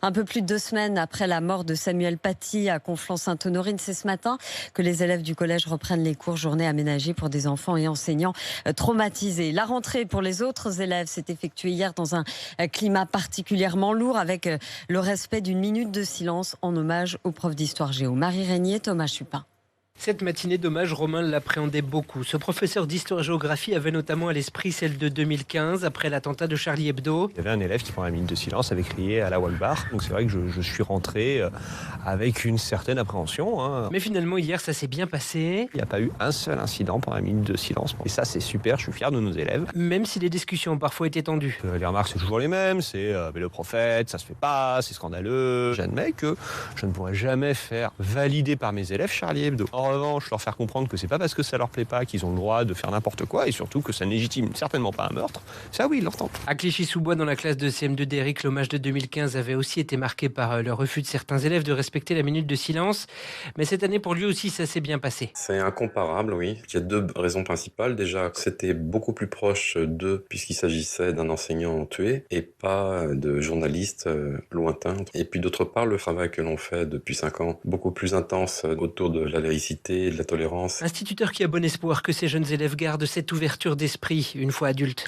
Un peu plus de 2 semaines après la mort de Samuel Paty à Conflans-Sainte-Honorine, c'est ce matin que les élèves du collège reprennent les cours, journée aménagée pour des enfants et enseignants traumatisés. La rentrée pour les autres élèves s'est effectuée hier dans un climat particulièrement lourd avec le respect d'une minute de silence en hommage aux profs d'histoire géo. Marie Régnier, Thomas Chupin. Cette matinée d'hommage, Romain l'appréhendait beaucoup. Ce professeur d'histoire-géographie avait notamment à l'esprit celle de 2015, après l'attentat de Charlie Hebdo. Il y avait un élève qui, pendant la minute de silence, avait crié à la Akbar. Donc c'est vrai que je suis rentré avec une certaine appréhension. Mais finalement, hier, ça s'est bien passé. Il n'y a pas eu un seul incident pendant la minute de silence. Et ça, c'est super, je suis fier de nos élèves. Même si les discussions ont parfois été tendues. Les remarques, c'est toujours les mêmes. C'est mais le prophète, ça se fait pas, c'est scandaleux. J'admets que je ne pourrais jamais faire valider par mes élèves Charlie Hebdo. En revanche, leur faire comprendre que c'est pas parce que ça leur plaît pas qu'ils ont le droit de faire n'importe quoi et surtout que ça ne légitime certainement pas un meurtre. Ça, oui, ils l'entendent. À Clichy-sous-Bois, dans la classe de CM2 d'Éric, l'hommage de 2015 avait aussi été marqué par le refus de certains élèves de respecter la minute de silence. Mais cette année, pour lui aussi, ça s'est bien passé. C'est incomparable, oui. Il y a deux raisons principales. Déjà, c'était beaucoup plus proche d'eux puisqu'il s'agissait d'un enseignant tué et pas de journalistes lointains. Et puis d'autre part, le travail que l'on fait depuis 5 ans, beaucoup plus intense autour de la laïcité, de la tolérance. Instituteur qui a bon espoir que ses jeunes élèves gardent cette ouverture d'esprit une fois adultes.